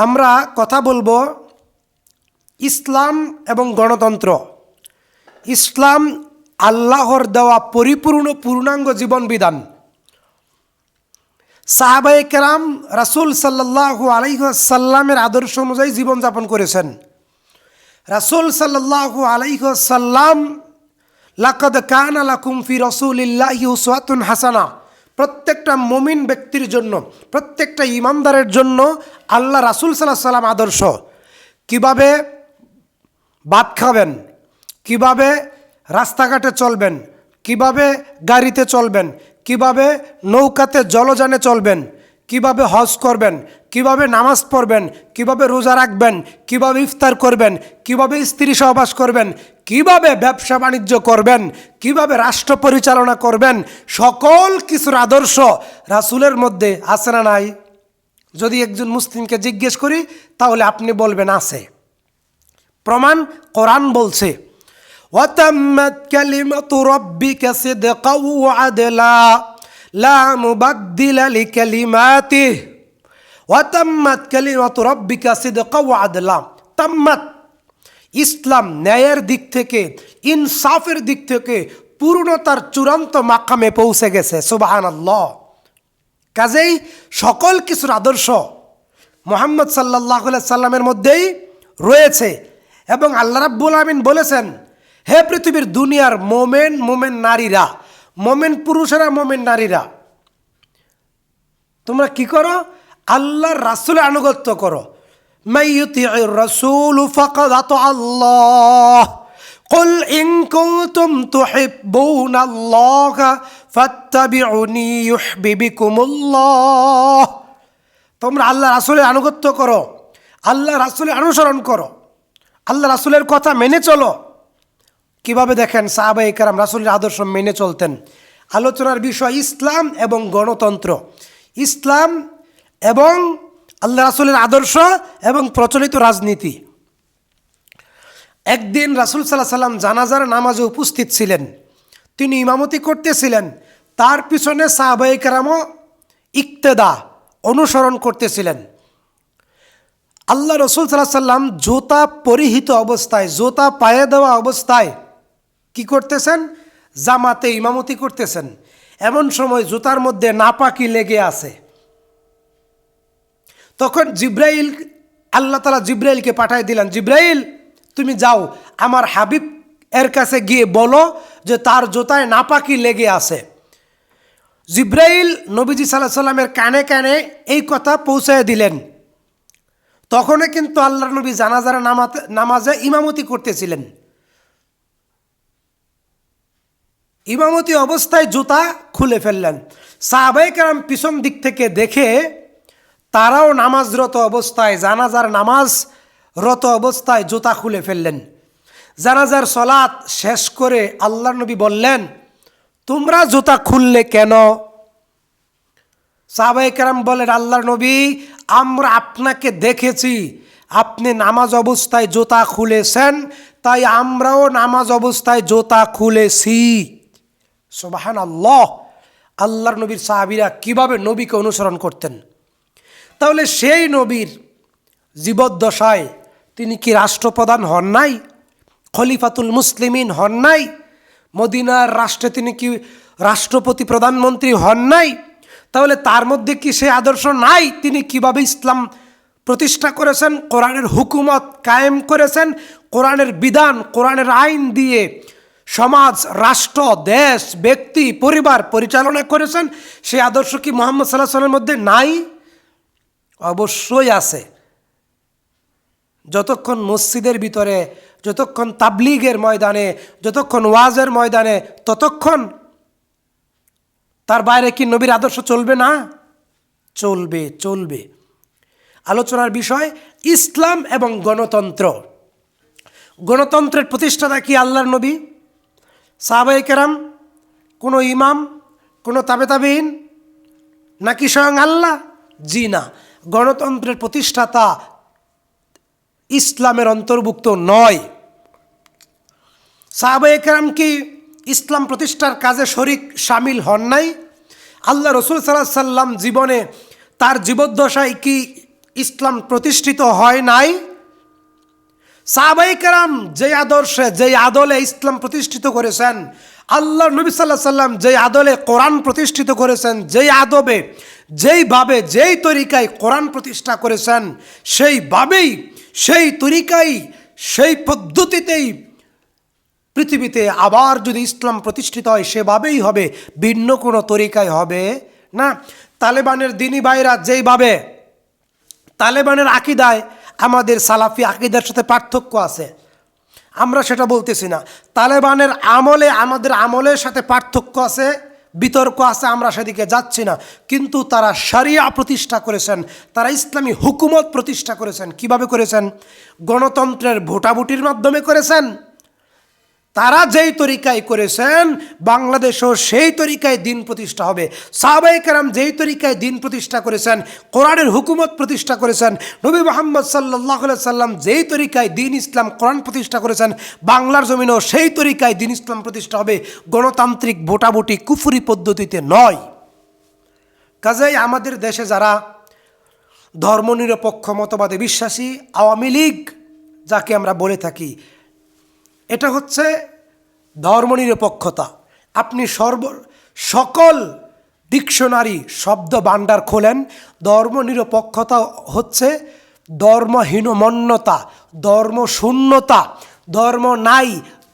আমরা কথা বলবো ইসলাম এবং গণতন্ত্র। ইসলাম আল্লাহর দেওয়া পরিপূর্ণ পূর্ণাঙ্গ জীবন বিধান। সাহাবায়ে কেরাম রাসূল সাল্লাল্লাহু আলাইহি ওয়াসাল্লামের আদর্শ অনুযায়ী জীবনযাপন করেছেন। রাসূল সাল্লাল্লাহু আলাইহি ওয়াসাল্লাম লাকাদ কানা লাকুম ফি রাসূলিল্লাহি উসওয়াতুন হাসানা, প্রত্যেকটা মুমিন ব্যক্তির জন্য, প্রত্যেকটা ইমানদারের জন্য আল্লাহ রাসূল সাল্লাল্লাহু আলাইহি ওয়াসাল্লাম আদর্শ। কিভাবে ভাত খাবেন, কিভাবে রাস্তাঘাটে চলবেন, কিভাবে গাড়িতে চলবেন, কিভাবে নৌকাতে জলযানে চলবেন, কিভাবে হজ করবেন, কিভাবে নামাজ পড়বেন, কিভাবে রোজা রাখবেন, কিভাবে ইফতার করবেন, কিভাবে স্ত্রী সহবাস করবেন, কিভাবে ব্যবসা বাণিজ্য করবেন, কিভাবে রাষ্ট্র পরিচালনা করবেন, সকল কিছুর আদর্শ রাসূলের মধ্যে আছে না নাই? যদি একজন মুসলিমকে জিজ্ঞেস করি তাহলে আপনি বলবেন আছে। প্রমাণ কোরআন বলছে, ওয়াতাম্মাত কালিমাতু রাব্বিকা সিদকাও ওয়া আদলা লা মুবাদদিলা লিকালিমাতিহি ওয়াতাম্মাত কালিমাতু রাব্বিকা সিদকাও ওয়া আদলা। তাম্মাত, ইসলাম ন্যায়ের দিক থেকে, ইনসাফের দিক থেকে পূর্ণতার চূড়ান্ত মাকামে পৌঁছে গেছে। সুবহানাল্লাহ। কাজেই সকল কিছুর আদর্শ মুহাম্মদ সাল্লাল্লাহু আলাইহি সাল্লামের মধ্যেই রয়েছে। এবং আল্লাহ রাব্বুল আমিন বলেছেন, হে পৃথিবীর দুনিয়ার মোমেন নারীরা, মোমেন পুরুষেরা, মোমেন নারীরা, তোমরা কি করো? আল্লাহর রাসূলের আনুগত্য করো। মাইয়ুতিউর রাসূল ফাকাদ আতাআল্লাহ কুল ইন কুনতুম তুহিব্বুনাল্লাহা ফাত্তাবিউনি ইউহিব্বুকুমুল্লাহ। তোমরা আল্লাহ রাসূলের আনুগত্য করো, আল্লাহ রাসূলের অনুসরণ করো, আল্লাহ রাসূলের কথা মেনে চলো। কিভাবে দেখেন সাহাবায়ে কেরাম রাসূলের আদর্শ মেনে চলতেন। আলোচনার বিষয় ইসলাম এবং গণতন্ত্র, ইসলাম এবং আল্লাহ রাসূলের আদর্শ এবং প্রচলিত রাজনীতি। একদিন রাসূল সাল্লাল্লাহু আলাইহি সাল্লাম জানাজার নামাজে উপস্থিত ছিলেন, তিনি ইমামতি করতেছিলেন, তার পিছনে সাহাবায়ে কেরামও ইক্তেদা, অনুসরণ করতেছিলেন। আল্লাহ রাসূল সাল্লাল্লাহু আলাইহি সাল্লাম জুতা পরিহিত অবস্থায়, জুতা পায়ে দেওয়া অবস্থায় কি করতেছেন? জামাতে ইমামতি করতেছেন। এমন সময় জুতার মধ্যে নাপাকি লেগে আছে। তখন জিব্রাইল, আল্লাহ তাআলা জিব্রাইলকে পাঠিয়ে দিলেন, জিব্রাইল তুমি যাও আমার হাবিব এর কাছে গিয়ে বলো যে তার জুতায় নাপাকি লেগে আছে। জিব্রাইল নবীজি সাল্লাল্লাহু আলাইহি সাল্লামের কানে কানে এই কথা পৌঁছায় দিলেন। তখনই কিন্তু আল্লাহর নবী জানাজার নামাজে ইমামতি করতেছিলেন। ইমামতি অবস্থায় জুতা খুলে ফেললেন। সাহাবায়ে কেরাম পিছন দিক থেকে দেখে তারাও নামাজরত অবস্থায়, জানাজার নামাজরত অবস্থায় জুতা খুলে ফেললেন। জানাজার সলাত শেষ করে আল্লাহর নবী বললেন, তোমরা জুতা খুললে কেন? সাহাবায়ে কেরাম বলেন, আল্লাহর নবী, আমরা আপনাকে দেখেছি আপনি নামাজ অবস্থায় জুতা খুলেছেন, তাই আমরাও নামাজ অবস্থায় জুতা খুলেছি। সুবহানাল্লাহ। আল্লাহর নবীর সাহাবীরা কিভাবে নবীকে অনুসরণ করতেন। তাহলে সেই নবীর জীবদ্দশায় তিনি কি রাষ্ট্রপ্রধান হন নাই? খলিফাতুল মুসলিমিন হন নাই? মদিনার রাষ্ট্রে তিনি কি রাষ্ট্রপতি, প্রধানমন্ত্রী হন নাই? তাহলে তার মধ্যে কি সে আদর্শ নাই? তিনি কিভাবে ইসলাম প্রতিষ্ঠা করেছেন, কোরআনের হুকুমত কায়েম করেছেন, কোরআনের বিধান, কোরআনের আইন দিয়ে সমাজ, রাষ্ট্র, দেশ, ব্যক্তি, পরিবার পরিচালনা করেছেন, সেই আদর্শ কি মুহাম্মদ সাল্লাল্লাহু আলাইহি ওয়াসাল্লামের মধ্যে নাই? অবশ্যই আছে। যতক্ষণ মসজিদের ভিতরে, যতক্ষণ তাবলীগের ময়দানে, যতক্ষণ ওয়াজের ময়দানে, ততক্ষণ তার বাইরে কি নবীর আদর্শ চলবে না? চলবে, চলবে। আলোচনার বিষয় ইসলাম এবং গণতন্ত্র। গণতন্ত্রের প্রতিষ্ঠাতা কি আল্লাহর নবী, সাহাবায়ে কেরাম, কোনো ইমাম, কোনো তাবেঈন, নাকি স্বয়ং আল্লাহ? জি না, গণতন্ত্রের প্রতিষ্ঠাতা ইসলামের অন্তর্ভুক্ত নয়। সাহাবায়ে কেরাম কি ইসলাম প্রতিষ্ঠার কাজে শরিক শামিল হন নাই? আল্লাহ রাসূল সাল্লাল্লাহু আলাইহি সাল্লাম জীবনে, তার জীবদ্দশায় কি ইসলাম প্রতিষ্ঠিত হয় নাই। সাহাবায়ে কেরাম যে আদর্শে, যেই আদলে ইসলাম প্রতিষ্ঠিত করেছেন, আল্লাহ নবী সাল্লাল্লাহু আলাইহি সাল্লাম যেই আদলে কোরআন প্রতিষ্ঠিত করেছেন, যেই আদবে, যেইভাবে, যেই তরিকায় কোরআন প্রতিষ্ঠা করেছেন, সেইভাবেই, সেই তরিকায়, সেই পদ্ধতিতেই পৃথিবীতে আবার যদি ইসলাম প্রতিষ্ঠিত হয় সেভাবেই হবে, ভিন্ন কোনো তরিকায় হবে না। তালেবানের দিনী ভাইরা যেইভাবে, তালেবানের আকিদায় আমাদের সালাফি আকিদার সাথে পার্থক্য আছে, আমরা সেটা বলতেছি না। তালেবানের আমলে আমাদের আমলের সাথে পার্থক্য আছে, বিতর্ক আছে, আমরা সেদিকে যাচ্ছি না। কিন্তু তারা শরিয়া প্রতিষ্ঠা করেছেন, তারা ইসলামী হুকুমত প্রতিষ্ঠা করেছেন। কিভাবে করেছেন? গণতন্ত্রের ভোটাভুটির মাধ্যমে করেছেন। তারা যেই তরিকায় করেছেন, বাংলাদেশও সেই তরিকায় দিন প্রতিষ্ঠা হবে। সাহাবায়ে কেরাম যেই তরিকায় দিন প্রতিষ্ঠা করেছেন, কোরআনের হুকুমত প্রতিষ্ঠা করেছেন, নবী মুহাম্মদ সাল্লাল্লাহু আলাইহি সাল্লাম যেই তরিকায় দিন ইসলাম কোরআন প্রতিষ্ঠা করেছেন, বাংলার জমিনেও সেই তরিকায় দিন ইসলাম প্রতিষ্ঠা হবে, গণতান্ত্রিক ভোটাভুটি কুফরি পদ্ধতিতে নয়। কাজেই আমাদের দেশে যারা ধর্মনিরপেক্ষ মতবাদে বিশ্বাসী, আওয়ামী লীগ যাকে আমরা বলে থাকি, এটা হচ্ছে ধর্মনিরপেক্ষতা। আপনি সকল ডিকশনারি শব্দ ভাণ্ডার খোলেন, ধর্মনিরপেক্ষতা হচ্ছে ধর্মহীনমন্যতা, ধর্মশূন্যতা, ধর্ম নাই,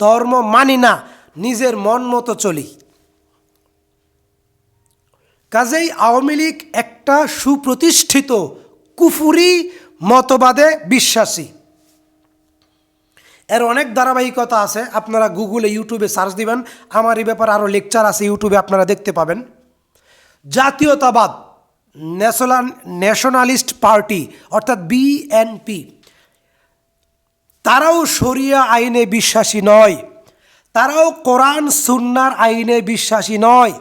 ধর্ম মানি না, নিজের মন মতো চলি। কাজেই আওয়ামী লীগ একটা সুপ্রতিষ্ঠিত কুফরি মতবাদে বিশ্বাসী। এর অনেক ধারাবাহিকতা আছে, আপনারা গুগলে, ইউটিউবে সার্চ দিবেন, আমার এই ব্যাপারে আরও লেকচার আছে, ইউটিউবে আপনারা দেখতে পাবেন। জাতীয়তাবাদ, ন্যাশনালিস্ট পার্টি অর্থাৎ বিএনপি, তারাও শরিয়া আইনে বিশ্বাসী নয়, তারাও কোরআন সুন্নাহর আইনে বিশ্বাসী নয়।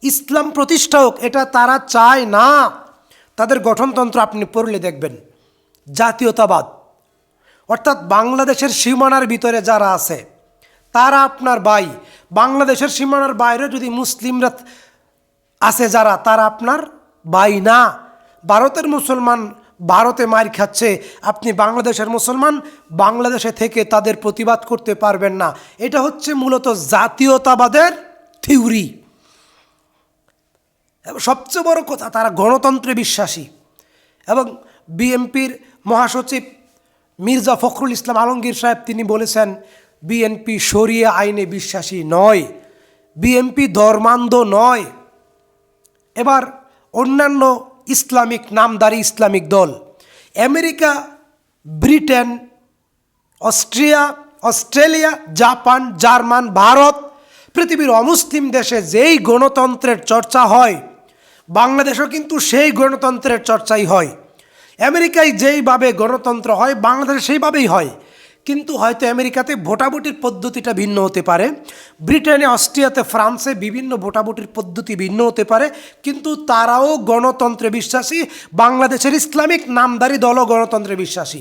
ইসলাম প্রতিষ্ঠা হোক এটা তারা চায় না। তাদের গঠনতন্ত্র আপনি পড়লে দেখবেন। জাতীয়তাবাদ অর্থাৎ বাংলাদেশের সীমানার ভিতরে যারা আছে তারা আপনার ভাই, বাংলাদেশের সীমানার বাইরে যদি মুসলিমরা আছে যারা, তারা আপনার ভাই না। ভারতের মুসলমান ভারতে মার খাচ্ছে, আপনি বাংলাদেশের মুসলমান, বাংলাদেশে থেকে তাদের প্রতিবাদ করতে পারবেন না। এটা হচ্ছে মূলত জাতীয়তাবাদের থিওরি। সবচেয়ে বড় কথা, তারা গণতন্ত্রে বিশ্বাসী। এবং বিএনপির মহাসচিব মির্জা ফখরুল ইসলাম আলমগীর সাহেব তিনি বলেছেন, বিএনপি শরিয়া আইনে বিশ্বাসী নয়, বিএনপি ধর্মান্ধ নয়। এবার অন্যান্য ইসলামিক নামধারী ইসলামিক দল, America, Britain, Australia, Japan, German, Bharat, পৃথিবীর অমুসলিম দেশে যেই গণতন্ত্রের চর্চা হয়, বাংলাদেশেও কিন্তু সেই গণতন্ত্রের চর্চাই হয়। আমেরিকায় যেইভাবে গণতন্ত্র হয়, বাংলাদেশে সেইভাবেই হয়। কিন্তু হয়তো আমেরিকাতে ভোটাভুটির পদ্ধতিটা ভিন্ন হতে পারে, ব্রিটেনে, অস্ট্রিয়াতে, ফ্রান্সে বিভিন্ন ভোটাভুটির পদ্ধতি ভিন্ন হতে পারে, কিন্তু তারাও গণতন্ত্রে বিশ্বাসী। বাংলাদেশের ইসলামিক নামধারী দলও গণতন্ত্রে বিশ্বাসী।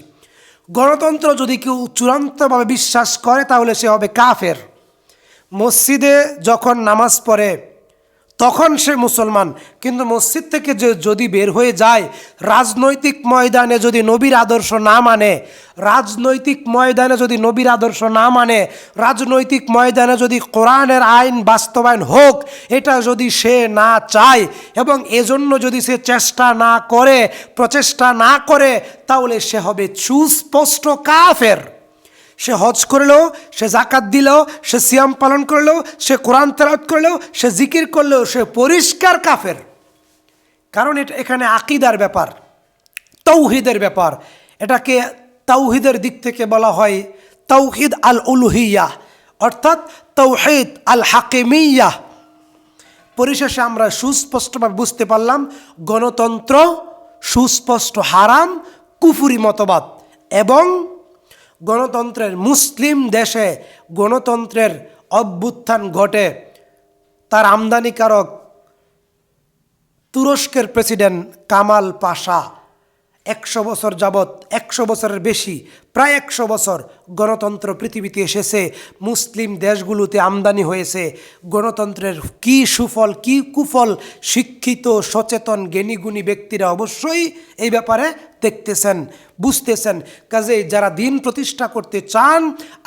গণতন্ত্র যদি কেউ চূড়ান্তভাবে বিশ্বাস করে তাহলে সে হবে কাফের। মসজিদে যখন নামাজ পড়ে তখন সে মুসলমান, কিন্তু মসজিদ থেকে যদি বের হয়ে যায়, রাজনৈতিক ময়দানে যদি নবীর আদর্শ না মানে, রাজনৈতিক ময়দানে যদি নবীর আদর্শ না মানে, রাজনৈতিক ময়দানে যদি কোরআনের আইন বাস্তবায়ন হোক এটা যদি সে না চায় এবং এজন্য যদি সে প্রচেষ্টা না করে, তাহলে সে হবে সুস্পষ্ট কাফের। সে হজ করলেও, সে জাকাত দিলেও, সে সিয়াম পালন করলেও, সে কোরআন তেলাওয়াত করলেও, সে জিকির করলেও সে পরিষ্কার কাফের। কারণ এখানে আকিদার ব্যাপার, তাওহীদের ব্যাপার। এটাকে তাওহীদের দিক থেকে বলা হয় তাওহীদ আল উলুহিয়াহ, অর্থাৎ তাওহীদ আল হাকিমিয়াহ। পরিশেষে আমরা সুস্পষ্টভাবে বুঝতে পারলাম গণতন্ত্র সুস্পষ্ট হারাম, কুফরি মতবাদ। এবং গণতন্ত্রের, মুসলিম দেশে গণতন্ত্রের অভ্যুত্থান ঘটে, তার আমদানিকারক তুরস্কের প্রেসিডেন্ট কামাল পাশা 100 বছর যাবৎ, 100 বছরের বেশি, প্রায় 100 বছর গণতন্ত্র পৃথিবীতে এসেছে, মুসলিম দেশগুলোতে আমদানি হয়েছে। গণতন্ত্রের কি সুফল কি কুফল শিক্ষিত সচেতন জ্ঞানীগুণী ব্যক্তিরা অবশ্যই এই ব্যাপারে দেখতেছেন, বুঝতেছেন। কাজেই যারা দিন প্রতিষ্ঠা করতে চান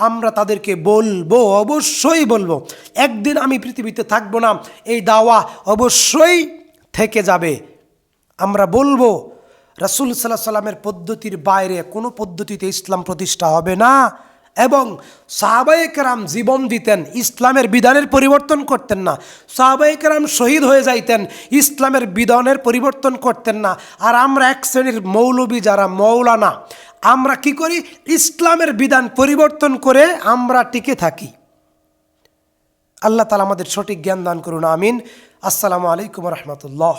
আমরা তাদেরকে বলবো, অবশ্যই বলবো। একদিন আমি পৃথিবীতে থাকবো না, এই দাওয়া অবশ্যই থেকে যাবে। আমরা বলবো রাসূল সাল্লাল্লাহু আলাইহি সাল্লামের পদ্ধতির বাইরে কোনো পদ্ধতিতে ইসলাম প্রতিষ্ঠা হবে না। এবং সাহাবায়ে কেরাম জীবন দিতেন, ইসলামের বিধানের পরিবর্তন করতেন না। সাহাবায়ে কেরাম শহীদ হয়ে যাইতেন, ইসলামের বিধানের পরিবর্তন করতেন না। আর আমরা এক শ্রেণীর মৌলবী যারা মৌলানা, আমরা কি করি? ইসলামের বিধান পরিবর্তন করে আমরা টিকে থাকি। আল্লাহ তাআলা আমাদের সঠিক জ্ঞান দান করুন, আমিন। আসসালামু আলাইকুম ওয়া রাহমাতুল্লাহ।